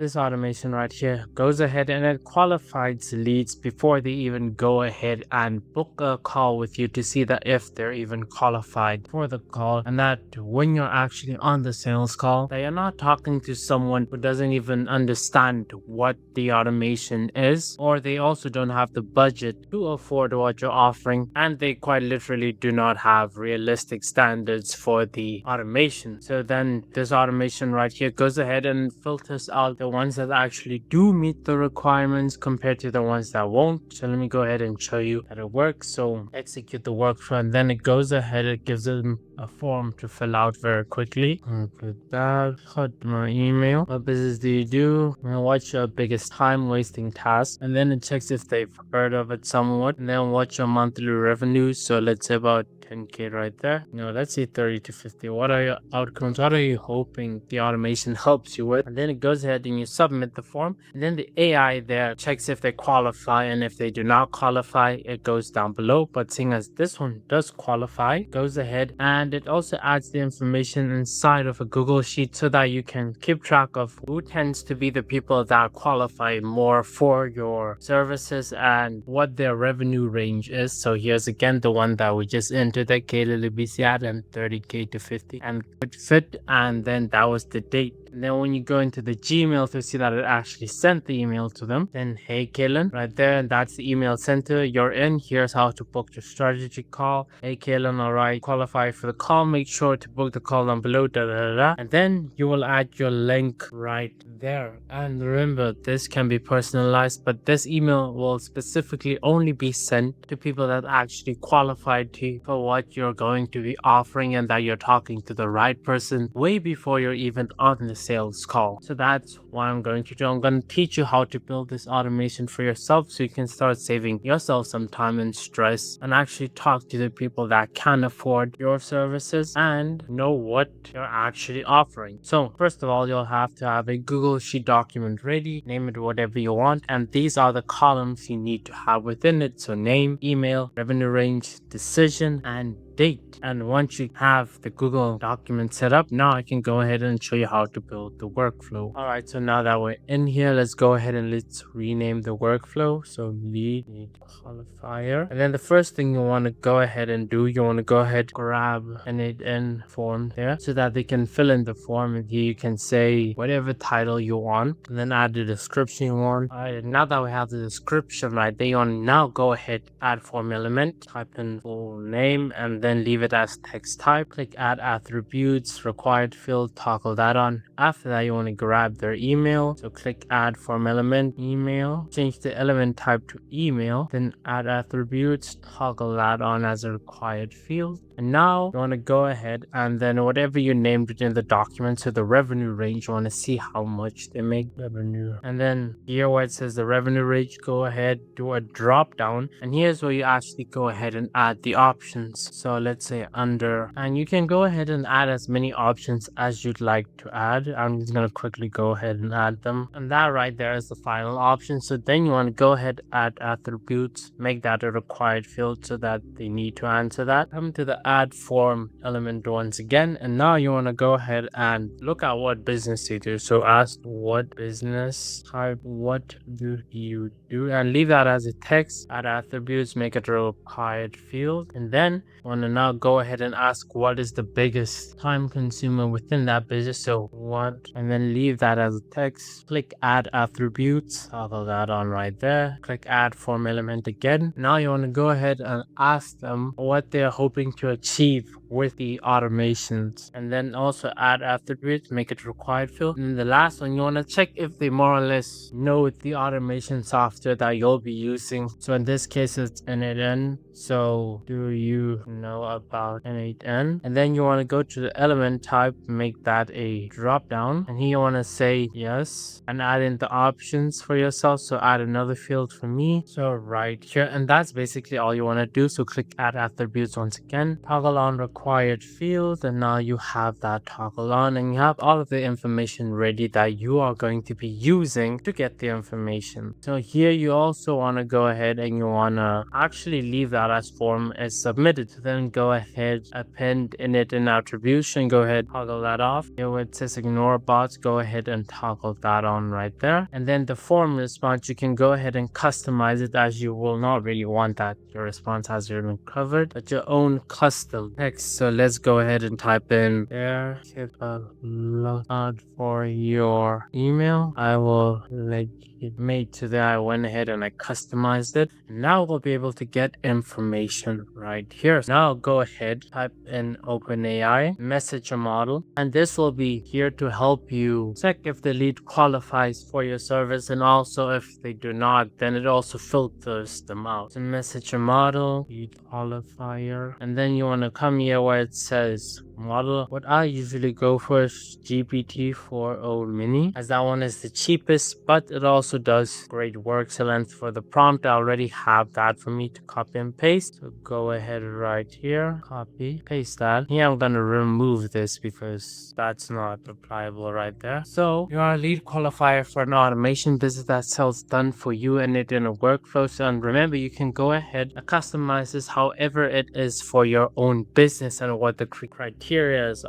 this automation right here goes ahead and it qualifies leads before they even go ahead and book a call with you to see that if they're even qualified for the call, and that when you're actually on the sales call, that you're not talking to someone who doesn't even understand what the automation is, or they also don't have the budget to afford what you're offering, and they quite literally do not have realistic standards for the automation. So then this automation right here goes ahead and filters out the ones that actually do meet the requirements compared to the ones that won't. So let me go ahead and show you that it works. So execute the workflow, and then it goes ahead, it gives them a form to fill out very quickly. Put that, cut my email. What business do you do? What's your biggest time wasting task? And then it checks if they've heard of it somewhat. And then what's your monthly revenue? So let's say about 10K right there. Let's say 30 to 50. What are your outcomes? What are you hoping the automation helps you with? And then it goes ahead and you submit the form. And then the AI there checks if they qualify. And if they do not qualify, it goes down below. But seeing as this one does qualify, goes ahead and it also adds the information inside of a Google Sheet so that you can keep track of who tends to be the people that qualify more for your services and what their revenue range is. So here's again the one that we just entered, that K to BC ad and 30K to 50 and good fit, and then that was the date. And then when you go into the Gmail to see that it actually sent the email to them, then hey Kaylin, right there, and that's the email center you're in. Here's how to book your strategy call. Hey Kaylin, alright, qualify for the call, make sure to book the call down below, and then you will add your link right there. And remember, this can be personalized, but this email will specifically only be sent to people that actually qualified for what you're going to be offering, and that you're talking to the right person way before you're even on the sales call. So that's what I'm going to do. I'm going to teach you how to build this automation for yourself so you can start saving yourself some time and stress and actually talk to the people that can afford your services and know what you're actually offering. So first of all, you'll have to have a Google Sheet document ready, name it whatever you want, and these are the columns you need to have within it. So name, email, revenue range, decision, and date. And once you have the Google document set up, now I can go ahead and show you how to build the workflow. Alright, so now that we're in here, let's go ahead and let's rename the workflow. So lead qualifier. And then the first thing you want to go ahead and do, you want to go ahead grab an n8n form there so that they can fill in the form, and here you can say whatever title you want and then add the description you want. Alright, now that we have the description right there, you want to now go ahead, add form element, type in full name, and then leave it as text type. Click add attributes, required field, toggle that on. After that, you want to grab their email, so click add form element, email, change the element type to email, then add attributes, toggle that on as a required field. And now you want to go ahead and then whatever you named it in the document, so the revenue range, you want to see how much they make revenue. And then here where it says the revenue range, go ahead, do a drop down, and here's where you actually go ahead and add the options. So let's say under, and you can go ahead and add as many options as you'd like to add. I'm just going to quickly go ahead and add them, and that right there is the final option. So then you want to go ahead, add attributes, make that a required field so that they need to answer that. Come to the add form element once again, and now you want to go ahead and look at what business they do. So ask what business type, what do you do, and leave that as a text. Add attributes, make it a required field, and then you want to now go ahead and ask what is the biggest time consumer within that business. So what, and then leave that as a text. Click add attributes, toggle that on right there. Click add form element again. Now you want to go ahead and ask them what they're hoping to achieve with the automations, and then also add attributes, make it required field. And then the last one, you want to check if they more or less know the automation software that you'll be using. So in this case it's n8n, so do you know about n8n? And then you want to go to the element type, make that a drop down, and here you want to say yes and add in the options for yourself. So add another field for me, so right here, and that's basically all you want to do. So click add attributes once again, toggle on required required field, and now you have that toggle on and you have all of the information ready that you are going to be using to get the information. So here you also want to go ahead and you want to actually leave that as form as submitted. Then go ahead, append n8n attribution, go ahead, toggle that off. Here where it says ignore bots, go ahead and toggle that on right there. And then the form response, you can go ahead and customize it, as you will not really want that your response has been covered, but your own custom text. So let's go ahead and type in there, hit a load for your email. I will let it made today. I went ahead and I customized it. Now we'll be able to get information right here. Now go ahead, type in OpenAI, message a model, and this will be here to help you check if the lead qualifies for your service, and also if they do not, then it also filters them out. So message a model, lead qualifier, and then you want to come here where it says model. What I usually go for is GPT-4o mini, as that one is the cheapest, but it also does great work. So length for the prompt, I already have that for me to copy and paste. So go ahead right here, copy, paste that. Here I'm gonna remove this because that's not applicable right there. So you are a lead qualifier for an automation business that sells done for you and it in a workflow. So, and remember, you can go ahead and customize this however it is for your own business and what the criteria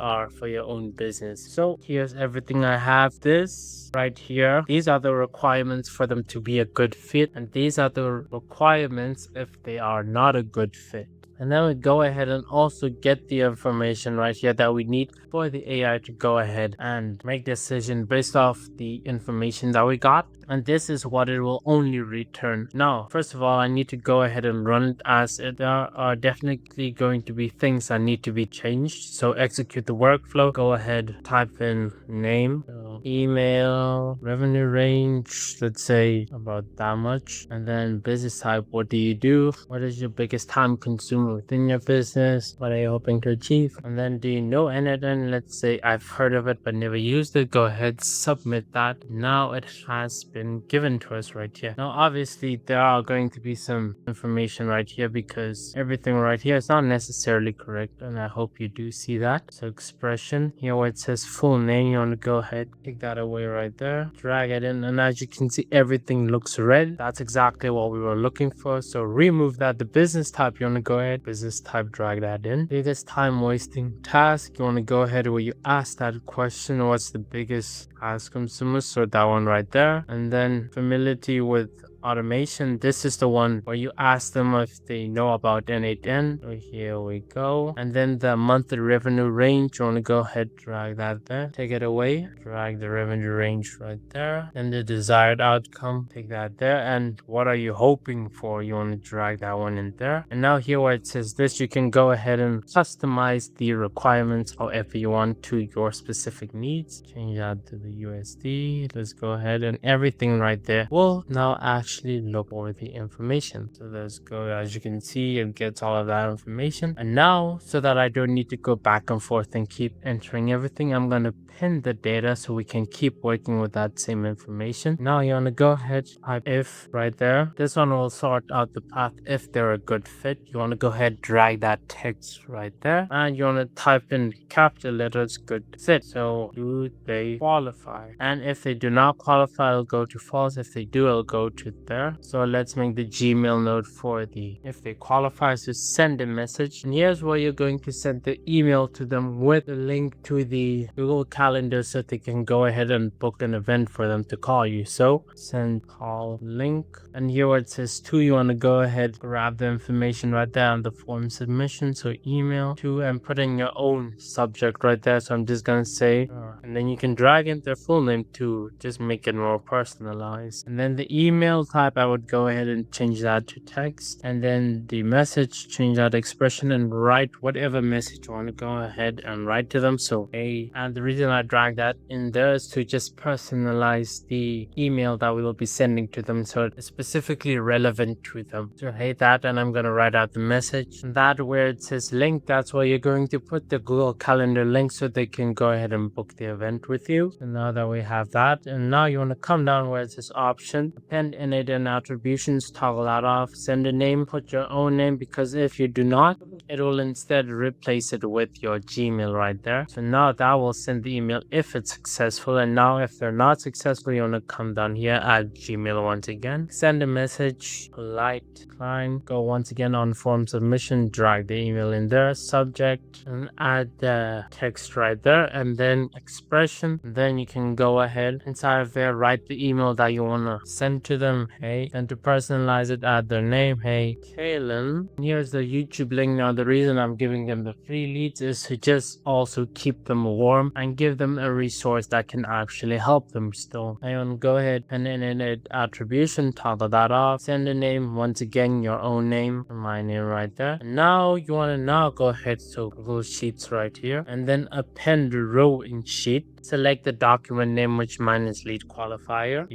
are for your own business. So here's everything I have. This right here, these are the requirements for them to be a good fit, and these are the requirements if they are not a good fit. And then we go ahead and also get the information right here that we need for the AI to go ahead and make decision based off the information that we got. And this is what it will only return. Now, first of all, I need to go ahead and run it, as there are definitely going to be things that need to be changed. So execute the workflow. Go ahead, type in name, email, revenue range, let's say about that much. And then business type, what do you do? What is your biggest time consumer within your business? What are you hoping to achieve? And then do you know n8n? Let's say I've heard of it but never used it. Go ahead, submit that. Now it has been given to us right here. Now obviously there are going to be some information right here because everything right here is not necessarily correct, and I hope you do see that. So expression here where it says full name, you want to go ahead, take that away right there, drag it in, and as you can see everything looks red. That's exactly what we were looking for. So remove that. The business type, you want to go ahead, business type, drag that in. Biggest time wasting task, you want to go ahead where you ask that question, what's the biggest task consumer, so that one right there. And then familiarity with automation, this is the one where you ask them if they know about n8n. So here we go. And then the monthly revenue range, you want to go ahead, drag that there, take it away, drag the revenue range right there. And the desired outcome, take that there. And what are you hoping for, you want to drag that one in there. And now here where it says this, you can go ahead and customize the requirements however you want to your specific needs. Change that to the USD. Let's go ahead, and everything right there will now actually look for the information. So let's go, as you can see, it gets all of that information. And now, so that I don't need to go back and forth and keep entering everything, I'm going to pin the data so we can keep working with that same information. Now you want to go ahead, type if right there. This one will sort out the path if they're a good fit. You want to go ahead, drag that text right there, and you want to type in capital letters good fit. So do they qualify? And if they do not qualify, it'll go to false. If they do, it'll go to there. So let's make the Gmail node for the if they qualify. So send a message, and here's where you're going to send the email to them with the link to the Google Calendar so they can go ahead and book an event for them to call you. So send call link, and here where it says to, you want to go ahead, grab the information right there on the form submission. So email to, and put in your own subject right there. So I'm just gonna say and then you can drag in their full name to just make it more personalized. And then the email type, I would go ahead and change that to text. And then the message, change that expression and write whatever message you want to go ahead and write to them. So and the reason I drag that in there is to just personalize the email that we will be sending to them, so it's specifically relevant to them. So that, and I'm going to write out the message. And that where it says link, that's where you're going to put the Google Calendar link so they can go ahead and book the event with you. And now that we have that, and now you want to come down where it says option, append n8n hidden attributions, toggle that off. Send a name, put your own name, because if you do not, it will instead replace it with your Gmail right there. So now that will send the email if it's successful, and now if they're not successful, you want to come down here, add Gmail once again, send a message, polite, decline, go once again on form submission, drag the email in there, subject, and add the text right there, and then expression. Then you can go ahead inside of there, write the email that you want to send to them. Hey, and to personalize it, add their name. Hey, Kaylin. Here's the YouTube link. Now the reason I'm giving them the free leads is to just also keep them warm and give them a resource that can actually help them still. I want to go ahead and in attribution, toggle that off, send a name, once again your own name, my name right there. And now you want to go ahead to Google Sheets right here, and then append row in sheet. Select the document name, which mine is lead qualifier,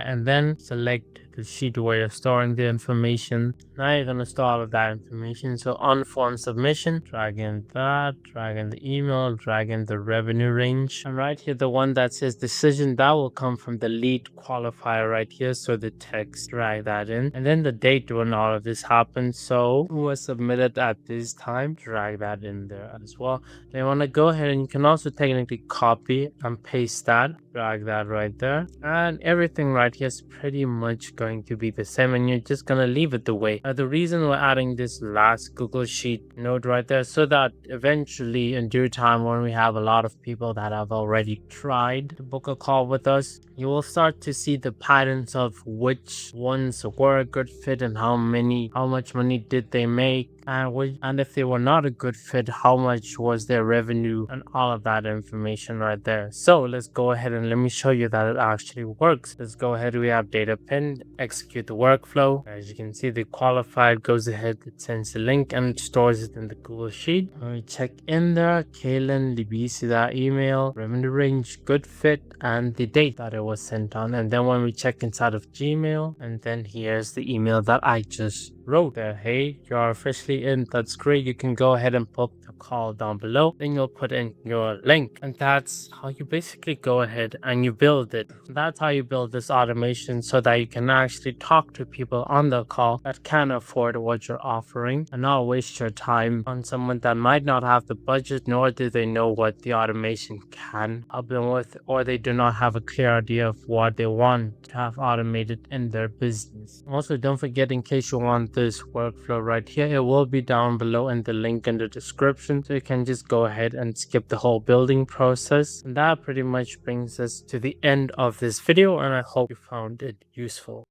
and then select the sheet where you're storing the information. Now you're going to store all of that information. So on form submission, drag in that, drag in the email, drag in the revenue range. And right here, the one that says decision, that will come from the lead qualifier right here. So the text, drag that in. And then the date when all of this happened. So who was submitted at this time, drag that in there as well. Then you want to go ahead and you can also technically copy and paste that, drag that right there, and everything right here is pretty much going to be the same, and you're just gonna leave it the way. The reason we're adding this last Google Sheet node right there, so that eventually in due time, when we have a lot of people that have already tried to book a call with us, you will start to see the patterns of which ones were a good fit and how much money did they make, and if they were not a good fit, how much was their revenue, and all of that information right there. So let's go ahead and let me show you that it actually works. Let's go ahead, we have data pinned, execute the workflow. As you can see, the qualified goes ahead, it sends the link and stores it in the Google Sheet. When we check in there, Kaylin, Libisi, that email, revenue range, good fit, and the date that it was sent on. And then when we check inside of Gmail, and then here's the email that I just wrote there. Hey, you're officially in. That's great. You can go ahead and book the call down below. Then you'll put in your link, and that's how you basically go ahead and you build it. That's how you build this automation, so that you can actually talk to people on the call that can afford what you're offering and not waste your time on someone that might not have the budget, nor do they know what the automation can help them with, or they do not have a clear idea of what they want to have automated in their business. Also, don't forget, in case you want this workflow right here, it will be down below in the link in the description, so you can just go ahead and skip the whole building process. And that pretty much brings us to the end of this video, and I hope you found it useful.